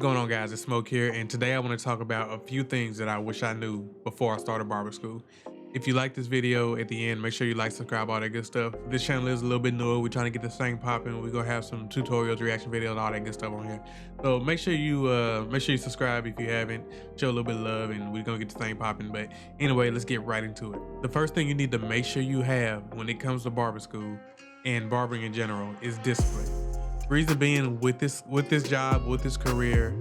going on, guys? It's Smoke here, and today I want to talk about a few things that I wish I knew before I started barber school. If you like this video, at the end, make sure you like, subscribe, all that good stuff. This channel is a little bit newer. We're trying to get this thing popping. We're gonna have some tutorials, reaction videos, all that good stuff on here. So make sure you subscribe if you haven't. Show a little bit of love, and we're gonna get this thing popping. But anyway, let's get right into it. The first thing you need to make sure you have when it comes to barber school and barbering in general is discipline. Reason being, with this job, with this career,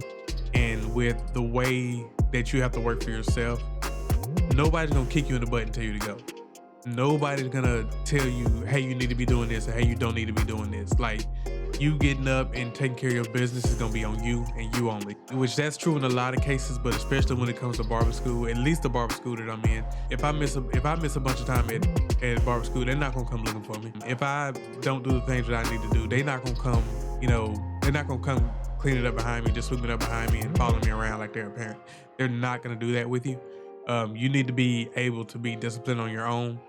and with the way that you have to work for yourself, nobody's gonna kick you in the butt and tell you to go. Nobody's gonna tell you, hey, you need to be doing this, or hey, you don't need to be doing this. Like, you getting up and taking care of your business is gonna be on you and you only. Which that's true in a lot of cases, but especially when it comes to barber school, at least the barber school that I'm in. If I miss a bunch of time at barber school, they're not gonna come looking for me. If I don't do the things that I need to do, they're not gonna come, they're not gonna come clean it up behind me, just sweep it up behind me and following me around like they're a parent. They're not gonna do that with you. You need to be able to be disciplined on your own,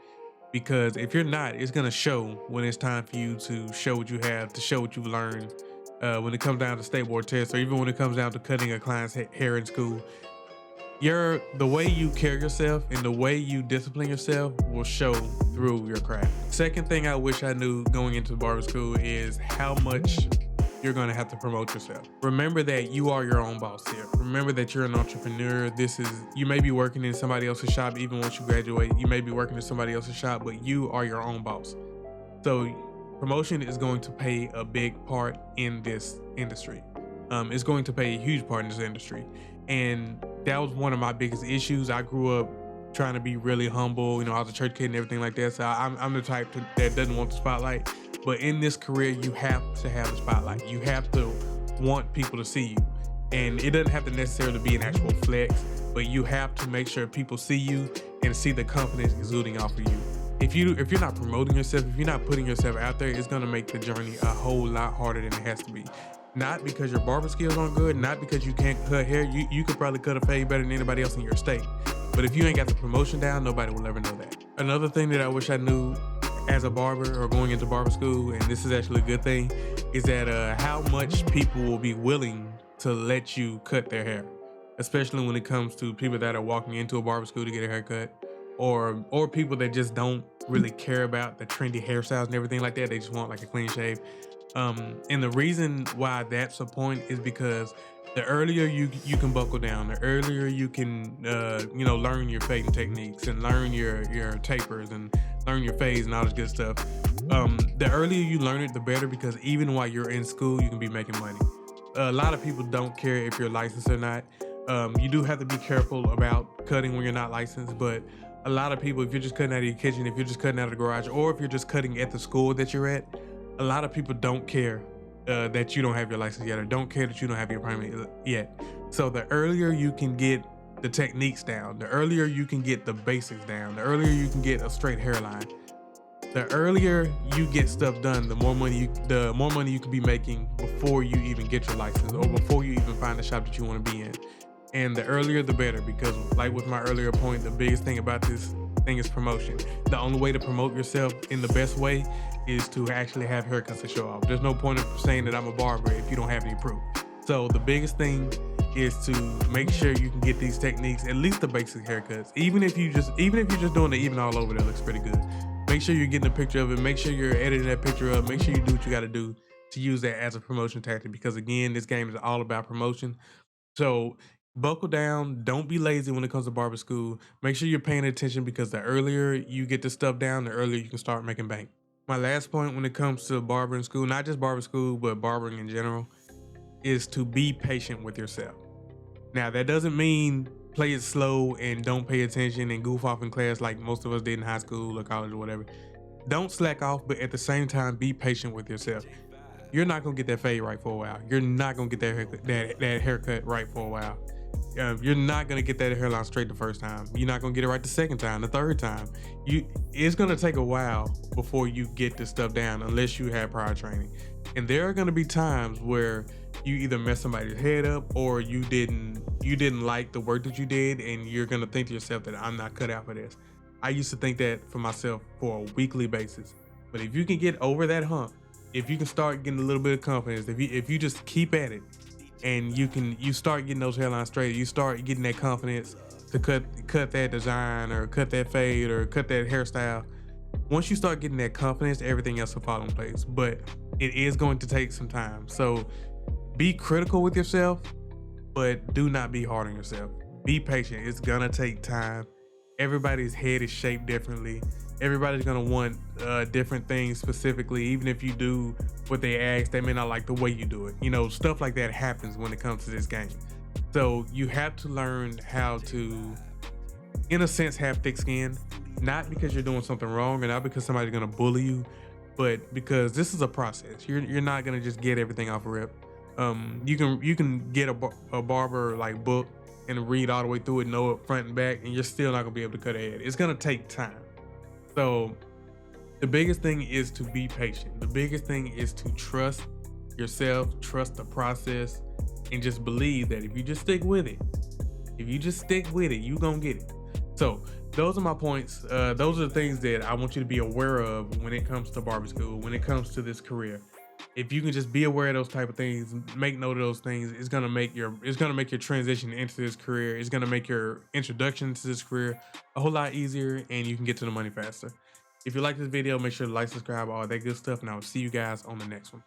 because if you're not, it's gonna show when it's time for you to show what you have, to show what you've learned. When it comes down to state board tests, or even when it comes down to cutting a client's hair in school, the way you carry yourself and the way you discipline yourself will show through your craft. Second thing I wish I knew going into barber school is how much you're gonna have to promote yourself. Remember that you are your own boss here. Remember that you're an entrepreneur. You may be working in somebody else's shop. Even once you graduate, you may be working in somebody else's shop, but you are your own boss. So promotion is going to play a big part in this industry. It's going to play a huge part in this industry. And that was one of my biggest issues. I grew up trying to be really humble. I was a church kid and everything like that. So I'm the type that doesn't want the spotlight. But in this career, you have to have the spotlight. You have to want people to see you. And it doesn't have to necessarily be an actual flex, but you have to make sure people see you and see the confidence exuding off of you. If you're not promoting yourself, if you're not putting yourself out there, it's gonna make the journey a whole lot harder than it has to be. Not because your barber skills aren't good, not because you can't cut hair. You could probably cut a fade better than anybody else in your state. But if you ain't got the promotion down, nobody will ever know that. Another thing that I wish I knew as a barber or going into barber school, and this is actually a good thing, is that how much people will be willing to let you cut their hair, especially when it comes to people that are walking into a barber school to get a haircut, or people that just don't really care about the trendy hairstyles and everything like that. They just want like a clean shave. And the reason why that's a point is because the earlier you can buckle down, the earlier you can learn your fading techniques and learn your tapers and learn your fades and all this good stuff. The earlier you learn it, the better, because even while you're in school, you can be making money. A lot of people don't care if you're licensed or not. You do have to be careful about cutting when you're not licensed, but a lot of people, if you're just cutting out of your kitchen, if you're just cutting out of the garage, or if you're just cutting at the school that you're at, a lot of people don't care that you don't have your license yet, or don't care that you don't have your permit yet. So the earlier you can get the techniques down, the earlier you can get the basics down, the earlier you can get a straight hairline, the earlier you get stuff done, the more money you can be making before you even get your license, or before you even find the shop that you want to be in. And the earlier the better, because like with my earlier point, the biggest thing about this thing is promotion. The only way to promote yourself in the best way is to actually have haircuts to show off. There's no point of saying that I'm a barber if you don't have any proof. So the biggest thing is to make sure you can get these techniques, at least the basic haircuts. Even if you're just doing the even all over, that looks pretty good. Make sure you're getting a picture of it. Make sure you're editing that picture up. Make sure you do what you got to do to use that as a promotion tactic, because again, this game is all about promotion. So buckle down. Don't be lazy when it comes to barber school. Make sure you're paying attention, because the earlier you get this stuff down, the earlier you can start making bank. My last point when it comes to barbering school, not just barber school, but barbering in general, is to be patient with yourself. Now, that doesn't mean play it slow and don't pay attention and goof off in class like most of us did in high school or college or whatever. Don't slack off, but at the same time, be patient with yourself. You're not gonna get that fade right for a while. You're not gonna get that haircut right for a while. You're not gonna get that hairline straight the first time. You're not gonna get it right the second time, the third time. It's gonna take a while before you get this stuff down, unless you have prior training. And there are gonna be times where you either mess somebody's head up, or you didn't like the work that you did, and you're gonna think to yourself that I'm not cut out for this. I used to think that for myself for a weekly basis. But if you can get over that hump, if you can start getting a little bit of confidence, if you just keep at it, and you start getting those hairlines straight. You start getting that confidence to cut that design or cut that fade or cut that hairstyle. Once you start getting that confidence, everything else will fall in place. But it is going to take some time. So be critical with yourself, but do not be hard on yourself. Be patient. It's gonna take time. Everybody's head is shaped differently. Everybody's gonna want different things specifically. Even if you do what they ask, they may not like the way you do it. You know, stuff like that happens when it comes to this game. So you have to learn how to, in a sense, have thick skin. Not because you're doing something wrong, or not because somebody's gonna bully you, but because this is a process. You're not gonna just get everything off a rip. You can get a barber like book and read all the way through it, know it front and back, and you're still not gonna be able to cut a head. It's gonna take time. So the biggest thing is to be patient. The biggest thing is to trust yourself, trust the process, and just believe that if you just stick with it, you gonna get it. So those are my points. Those are the things that I want you to be aware of when it comes to barber school, when it comes to this career. If you can just be aware of those type of things, make note of those things, it's gonna make your transition into this career. It's gonna make your introduction to this career a whole lot easier, and you can get to the money faster. If you like this video, make sure to like, subscribe, all that good stuff, and I will see you guys on the next one.